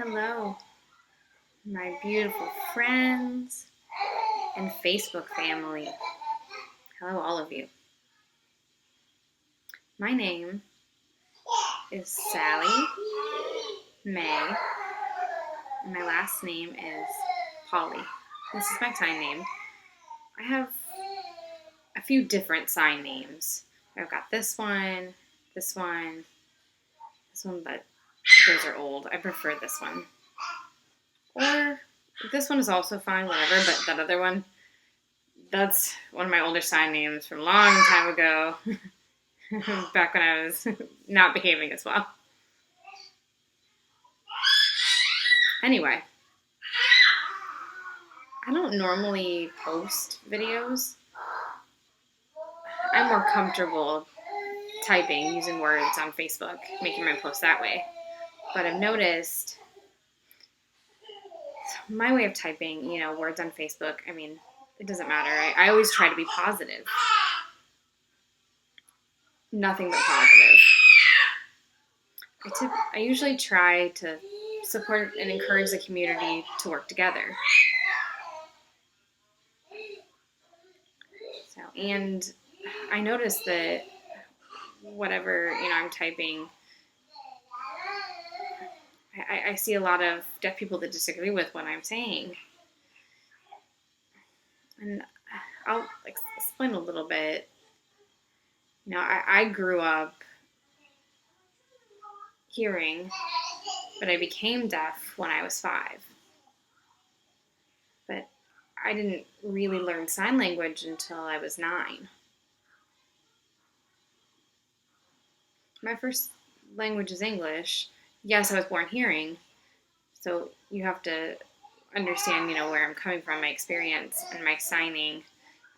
Hello, my beautiful friends and Facebook family. Hello, all of you. My name is Sally May, and my last name is Polly. This is my sign name. I have a few different sign names. I've got this one, this one, but those are old. I prefer this one. Or this one is also fine, whatever, but that other one, that's one of my older sign names from a long time ago. Back when I was not behaving as well. Anyway, I don't normally post videos. I'm more comfortable typing, using words on Facebook, making my posts that way. But I've noticed my way of typing, words on Facebook, it doesn't matter. I always try to be positive. Nothing but positive. I usually try to support and encourage the community to work together. And I noticed that whatever, I'm typing, I see a lot of deaf people that disagree with what I'm saying. And I'll explain a little bit. I grew up hearing, but I became deaf when I was 5. But I didn't really learn sign language until I was 9. My first language is English. Yes, I was born hearing, so you have to understand, where I'm coming from, my experience and my signing.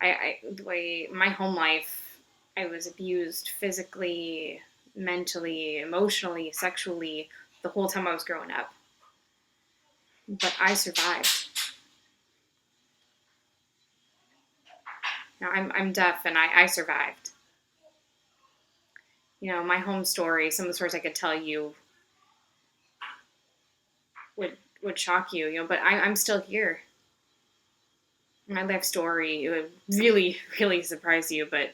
The way my home life, I was abused physically, mentally, emotionally, sexually, the whole time I was growing up. But I survived. Now I'm deaf and I survived. My home story, some of the stories I could tell you would shock you, but I'm still here. My life story, it would really, really surprise you, but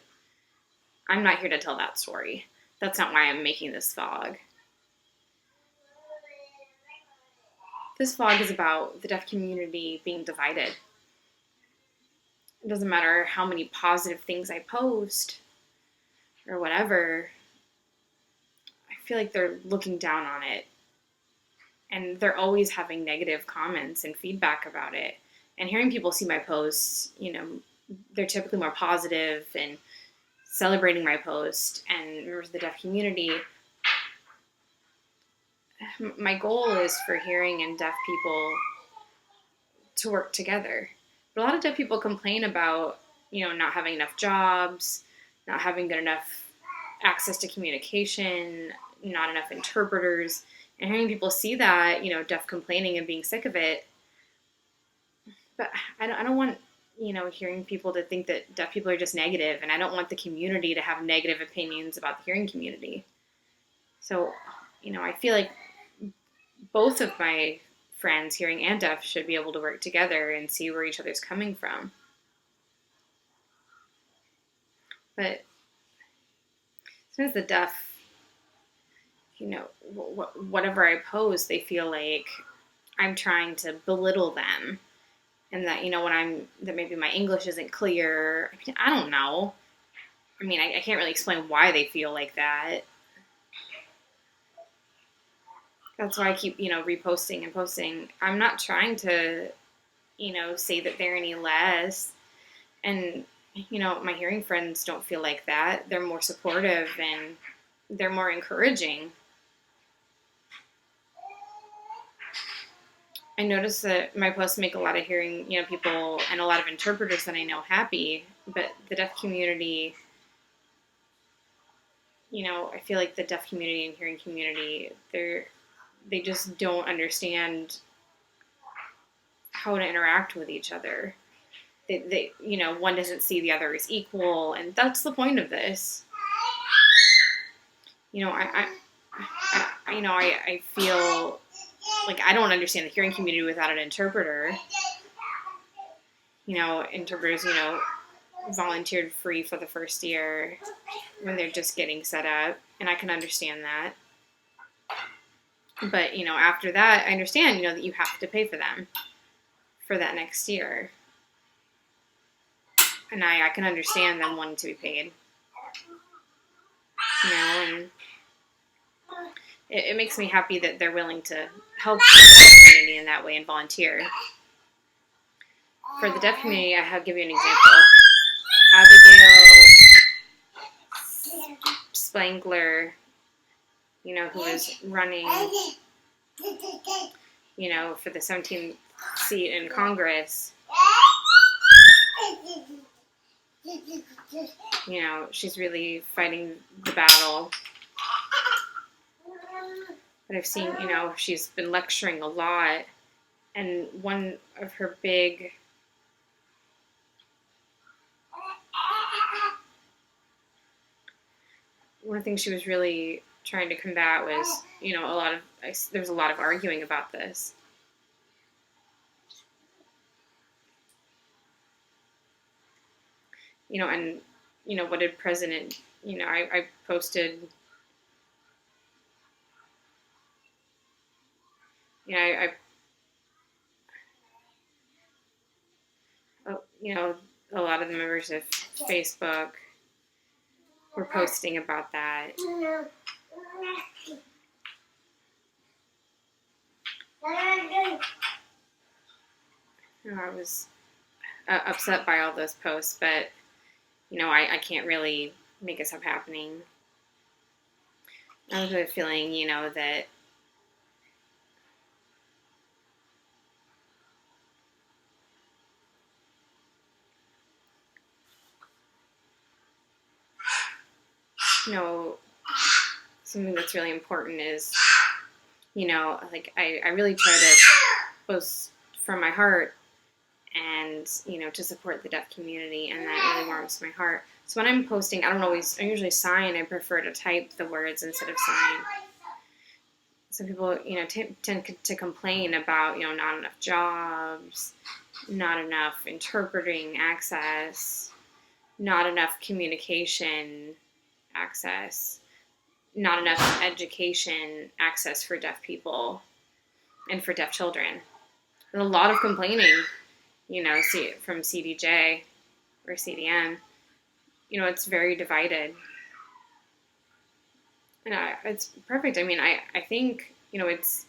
I'm not here to tell that story. That's not why I'm making this vlog. This vlog is about the deaf community being divided. It doesn't matter how many positive things I post or whatever. I feel like they're looking down on it. And they're always having negative comments and feedback about it. And hearing people see my posts, they're typically more positive and celebrating my post. And members of the deaf community, my goal is for hearing and deaf people to work together. But a lot of deaf people complain about, not having enough jobs, not having good enough access to communication, not enough interpreters. And hearing people see that, deaf complaining and being sick of it. But I don't want, hearing people to think that deaf people are just negative. And I don't want the community to have negative opinions about the hearing community. So, I feel like both of my friends, hearing and deaf, should be able to work together and see where each other's coming from. But since the deaf, whatever I post, they feel like I'm trying to belittle them, and that that maybe my English isn't clear. I don't know. I can't really explain why they feel like that. That's why I keep reposting and posting. I'm not trying to say that they're any less, and my hearing friends don't feel like that. They're more supportive and they're more encouraging. I notice that my posts make a lot of hearing, people and a lot of interpreters that I know happy, but the deaf community, I feel like the deaf community and hearing community, they just don't understand how to interact with each other. They one doesn't see the other as equal, and that's the point of this. I feel like, I don't understand the hearing community without an interpreter. Interpreters, volunteered free for the first year when they're just getting set up, and I can understand that. But, after that, I understand, that you have to pay for them for that next year. And I can understand them wanting to be paid. And it makes me happy that they're willing to help the community in that way and volunteer. For the deaf community, I'll give you an example. Abigail Spangler, who was running, for the 17th seat in Congress. She's really fighting the battle. But I've seen, she's been lecturing a lot. And one of her big one of the things she was really trying to combat was, there was a lot of arguing about this. And, what did President, I posted, a lot of the members of Facebook were posting about that. I was upset by all those posts, but, I can't really make it stop happening. I have a feeling, that something that's really important is, I really try to post from my heart and, to support the deaf community, and that really warms my heart. So when I'm posting, I usually sign. I prefer to type the words instead of sign. Some people, tend to complain about, not enough jobs, not enough interpreting access, not enough communication access, not enough education access for deaf people and for deaf children. There's a lot of complaining, from CDJ or CDM. It's very divided. And it's perfect. I mean, I think, it's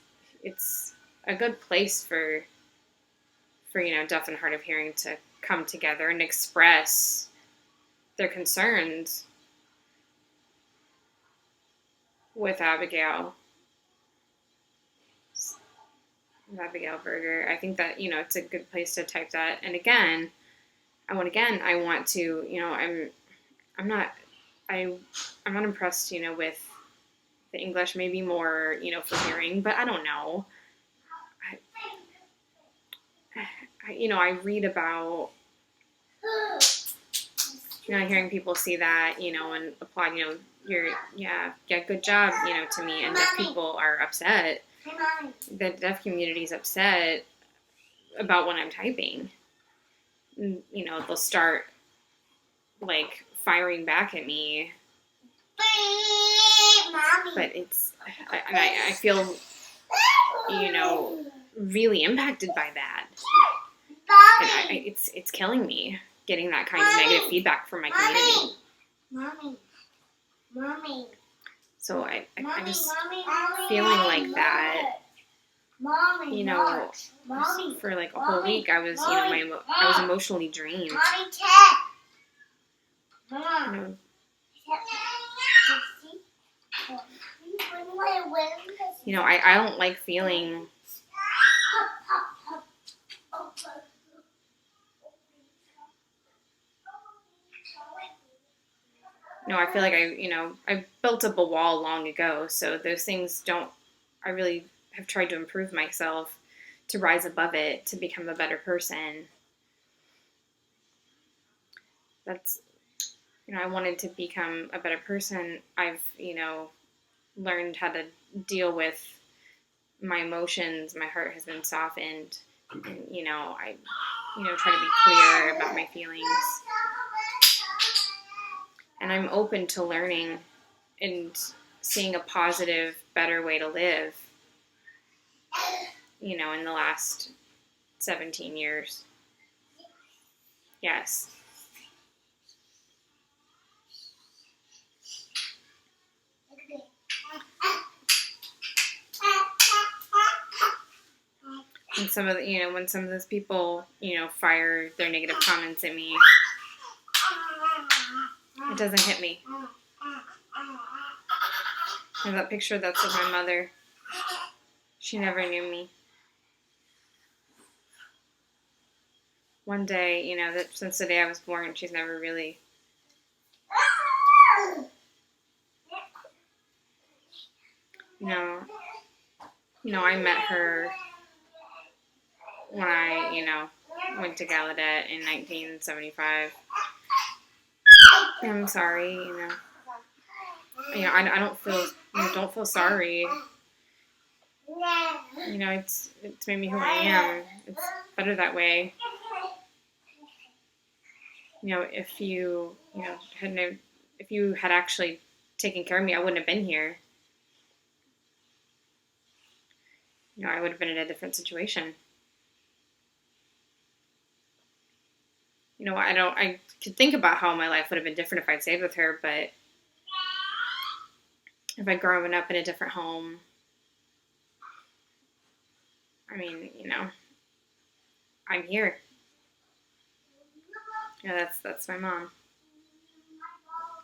a good place for deaf and hard of hearing to come together and express their concerns with Abigail Berger. I think that, it's a good place to type that. And again, I want to, I'm not impressed, with the English, maybe more, for hearing, but I don't know. I read about, hearing people see that, and applaud, good job, to me, and deaf people are upset. The deaf community is upset about when I'm typing. They'll start, firing back at me. But I feel, really impacted by that. And it's killing me, getting that kind of negative feedback from my community. Mommy. So I just feeling like that. For a whole week, I was, I was emotionally drained. I don't like feeling. I feel like I built up a wall long ago, so those things I really have tried to improve myself, to rise above it, to become a better person. That's, I wanted to become a better person. I've, learned how to deal with my emotions, my heart has been softened. And, I, try to be clear about my feelings. And I'm open to learning and seeing a positive, better way to live, in the last 17 years. Yes. And some of the, when some of those people, fire their negative comments at me, it doesn't hit me. And that picture that's of my mother, she never knew me. One day, that since the day I was born, she's never really I met her when I, went to Gallaudet in 1975. I'm sorry, I don't feel sorry. It's made me who I am. It's better that way. If you, if you had actually taken care of me, I wouldn't have been here. I would have been in a different situation. I could think about how my life would have been different if I'd stayed with her, but if I'd grown up in a different home, I mean, I'm here. That's my mom.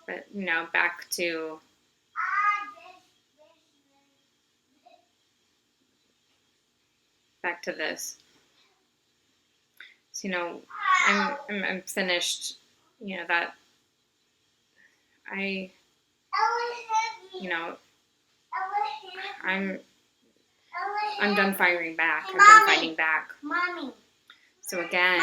But, back to this. So, I'm finished, that I, I'm done firing back. I'm done fighting back. Mommy. So again,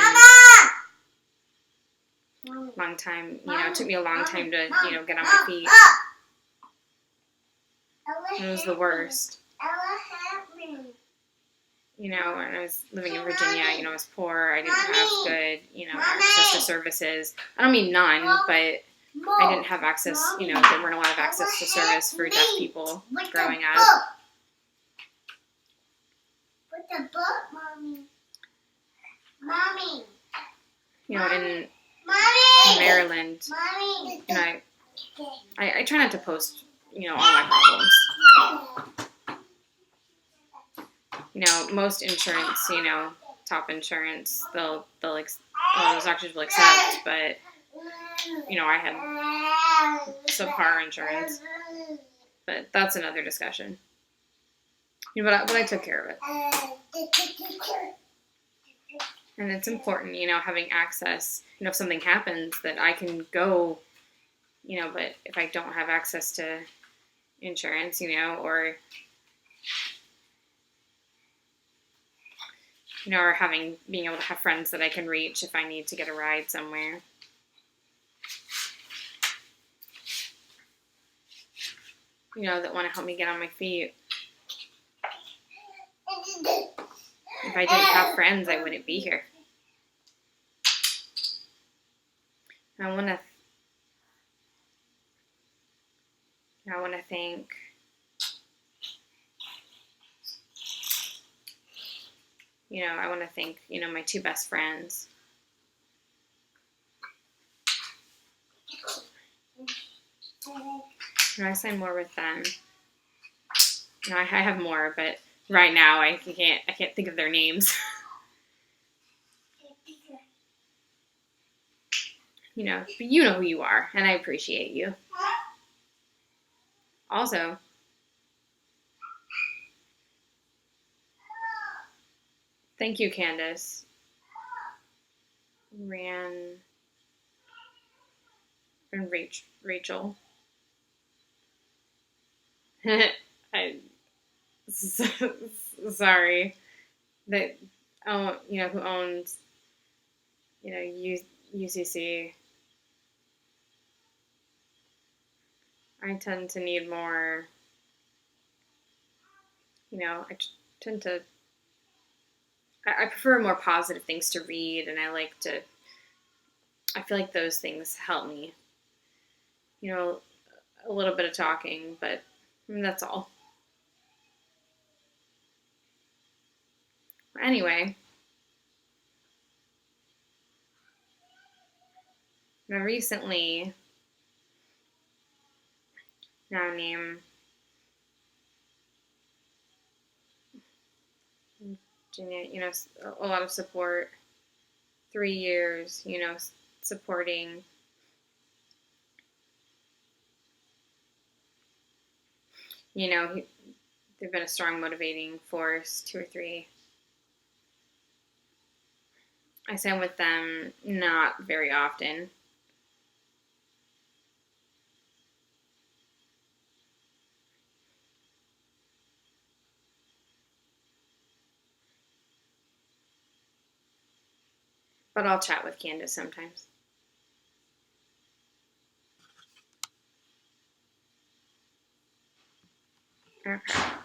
long time, it took me a long time to, get on my feet. It was the worst. When I was living in Virginia, I was poor. I didn't have good, access to services. I don't mean none, but I didn't have access, there weren't a lot of access to service for deaf people growing up. What's the book, Mommy? Mommy. In Maryland, Mommy. I try not to post, all my problems. Most insurance, top insurance, those doctors will accept, but, I had subpar insurance, but that's another discussion. But I took care of it. And it's important, having access, if something happens that I can go, but if I don't have access to insurance, or or being able to have friends that I can reach if I need to get a ride somewhere. That want to help me get on my feet. If I didn't have friends, I wouldn't be here. I want to thank my two best friends. I sign more with them. I have more, but right now I can't think of their names. But you know who you are, and I appreciate you. Also, thank you, Candace, Ran, and Rachel. Sorry. That, who owns, UCC. I tend to need more, tend to, I prefer more positive things to read, and I feel like those things help me. You know, a little bit of talking, but that's all. Anyway, now recently, now name, a lot of support, 3 years, supporting, you know, they've been a strong motivating force, 2 or 3. I send with them not very often, but I'll chat with Candace sometimes. Okay.